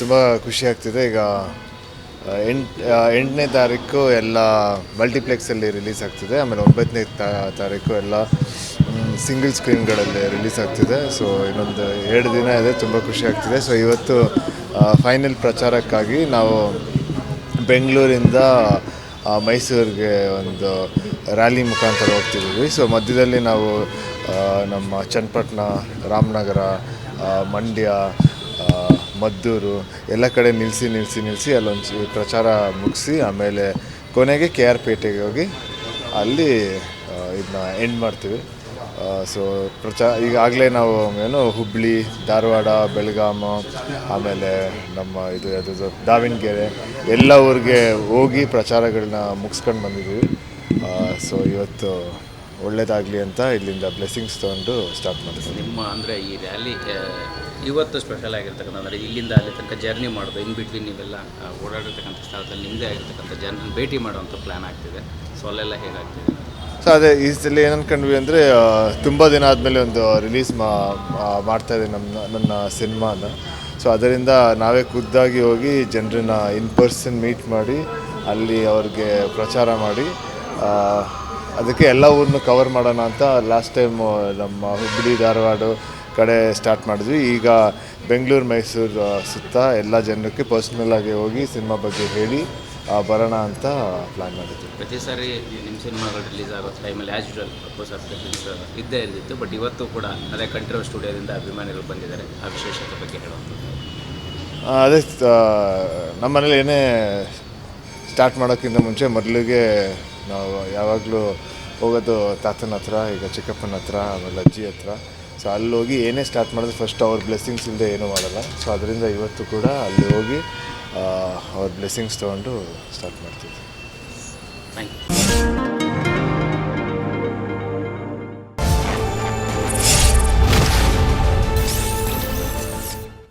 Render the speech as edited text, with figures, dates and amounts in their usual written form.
ತುಂಬ ಖುಷಿ ಆಗ್ತಿದೆ. ಈಗ 8ನೇ ತಾರೀಕು ಎಲ್ಲ ಮಲ್ಟಿಪ್ಲೆಕ್ಸಲ್ಲಿ ರಿಲೀಸ್ ಆಗ್ತಿದೆ. ಆಮೇಲೆ 9ನೇ ತಾರೀಕು ಎಲ್ಲ ಸಿಂಗಲ್ ಸ್ಕ್ರೀನ್ಗಳಲ್ಲಿ ರಿಲೀಸ್ ಆಗ್ತಿದೆ. ಸೊ ಇನ್ನೊಂದು 2 ದಿನ ಇದೆ, ತುಂಬ ಖುಷಿ ಆಗ್ತಿದೆ. ಸೊ ಇವತ್ತು ಫೈನಲ್ ಪ್ರಚಾರಕ್ಕಾಗಿ ನಾವು ಬೆಂಗಳೂರಿಂದ ಮೈಸೂರಿಗೆ ಒಂದು ರ್ಯಾಲಿ ಮುಖಾಂತರ ಹೋಗ್ತಿದ್ದೀವಿ. ಸೊ ಮಧ್ಯದಲ್ಲಿ ನಾವು ನಮ್ಮ ಚನ್ನಪಟ್ಟಣ, ರಾಮನಗರ, ಮಂಡ್ಯ, ಮದ್ದೂರು ಎಲ್ಲ ಕಡೆ ನಿಲ್ಲಿಸಿ ಅಲ್ಲೊಂದು ಪ್ರಚಾರ ಮುಗಿಸಿ ಆಮೇಲೆ ಕೊನೆಗೆ KR ಪೇಟೆಗೆ ಹೋಗಿ ಅಲ್ಲಿ ಇದನ್ನ ಎಂಡ್ ಮಾಡ್ತೀವಿ. ಸೊ ಈಗಾಗಲೇ ನಾವು ಹುಬ್ಬಳ್ಳಿ, ಧಾರವಾಡ, ಬೆಳಗಾಂ, ಆಮೇಲೆ ನಮ್ಮ ಯಾವುದಾದ್ರು ದಾವಣಗೆರೆ ಎಲ್ಲ ಊರಿಗೆ ಹೋಗಿ ಪ್ರಚಾರಗಳನ್ನ ಮುಗಿಸ್ಕೊಂಡು ಬಂದಿದ್ದೀವಿ. ಸೊ ಇವತ್ತು ಒಳ್ಳೆಯದಾಗಲಿ ಅಂತ ಇಲ್ಲಿಂದ ಬ್ಲೆಸ್ಸಿಂಗ್ಸ್ ತೊಗೊಂಡು ಸ್ಟಾರ್ಟ್ ಮಾಡ್ತೀವಿ. ನಿಮ್ಮ ಅಂದರೆ ಈ ರ್ಯಾಲಿ ಇವತ್ತು ಸ್ಪೆಷಲ್ ಆಗಿರ್ತಕ್ಕಂಥ ಅಂದರೆ ಇಲ್ಲಿಂದ ಅಲ್ಲಿ ತನಕ ಜರ್ನಿ ಮಾಡೋದು, ಇನ್ ಬಿಟ್ವೀನ್ ನೀವೆಲ್ಲ ಓಡಾಡಿರ್ತಕ್ಕಂಥ ಸ್ಥಳದಲ್ಲಿ ನಿಮ್ಮದೇ ಆಗಿರ್ತಕ್ಕಂಥ ಜನರನ್ನು ಭೇಟಿ ಮಾಡುವಂಥ ಪ್ಲ್ಯಾನ್ ಆಗ್ತಿದೆ. ಸೊ ಅಲ್ಲೆಲ್ಲ ಹೇಗಾಗ್ತಿದೆ? ಸೊ ಅದೇ ಈ ಸಲ ಏನು ಅಂದ್ಕೊಂಡ್ವಿ ಅಂದರೆ ತುಂಬ ದಿನ ಆದಮೇಲೆ ಒಂದು ರಿಲೀಸ್ ಮಾಡ್ತಾಯಿದ್ದೆ ನನ್ನ ಸಿನಿಮಾನ. ಸೊ ಅದರಿಂದ ನಾವೇ ಖುದ್ದಾಗಿ ಹೋಗಿ ಜನರನ್ನ ಇನ್ ಪರ್ಸನ್ ಮೀಟ್ ಮಾಡಿ ಅಲ್ಲಿ ಅವ್ರಿಗೆ ಪ್ರಚಾರ ಮಾಡಿ ಅದಕ್ಕೆ ಎಲ್ಲ ಊರನ್ನು ಕವರ್ ಮಾಡೋಣ ಅಂತ ಲಾಸ್ಟ್ ಟೈಮು ನಮ್ಮ ಹುಬ್ಬಳ್ಳಿ, ಧಾರವಾಡ ಕಡೆ ಸ್ಟಾರ್ಟ್ ಮಾಡಿದ್ವಿ. ಈಗ ಬೆಂಗಳೂರು, ಮೈಸೂರು ಸುತ್ತ ಎಲ್ಲ ಜನಕ್ಕೆ ಪರ್ಸ್ನಲ್ಲಾಗಿ ಹೋಗಿ ಸಿನಿಮಾ ಬಗ್ಗೆ ಹೇಳಿ ಬರೋಣ ಅಂತ ಪ್ಲ್ಯಾನ್ ಮಾಡಿದ್ವಿ. ಪ್ರತಿ ಸಾರಿ ನಿಮ್ಮ ಸಿನಿಮಾಗಳು ರಿಲೀಸ್ ಆಗೋ ಟೈಮಲ್ಲಿ ಆ್ಯಸ್ ಯೂಶುವಲ್ ಅಫ್ಕೋರ್ಸ್ ಇದ್ದೇ ಇರ್ತಿತ್ತು. ಬಟ್ ಇವತ್ತು ಕೂಡ ಅದೇ ಕಂಠೀರವ ಸ್ಟುಡಿಯೋದಿಂದ ಅಭಿಮಾನಿಗಳು ಬಂದಿದ್ದಾರೆ. ಆ ವಿಶೇಷತೆ ಬಗ್ಗೆ ಹೇಳುವಂಥದ್ದು ಅದೇ ನಮ್ಮ ಮನೇಲಿ ಏನೇ ಸ್ಟಾರ್ಟ್ ಮಾಡೋಕ್ಕಿಂತ ಮುಂಚೆ ಮೊದಲಿಗೆ ನಾವು ಯಾವಾಗಲೂ ಹೋಗೋದು ತಾತನ ಹತ್ರ, ಈಗ ಚಿಕ್ಕಪ್ಪನ ಹತ್ರ, ಆಮೇಲೆ ಅಜ್ಜಿ ಹತ್ರ. ಸೊ ಅಲ್ಲಿ ಹೋಗಿ ಏನೇ ಸ್ಟಾರ್ಟ್ ಮಾಡಿದ್ರೆ ಫಸ್ಟ್ ಅವ್ರ ಬ್ಲೆಸ್ಸಿಂಗ್ಸ್ ಇಲ್ಲದೆ ಏನೂ ಮಾಡಲ್ಲ. ಸೊ ಅದರಿಂದ ಇವತ್ತು ಕೂಡ ಅಲ್ಲಿ ಹೋಗಿ ಅವ್ರ ಬ್ಲೆಸ್ಸಿಂಗ್ಸ್ ತೊಗೊಂಡು ಸ್ಟಾರ್ಟ್ ಮಾಡ್ತೀವಿ. Thank you.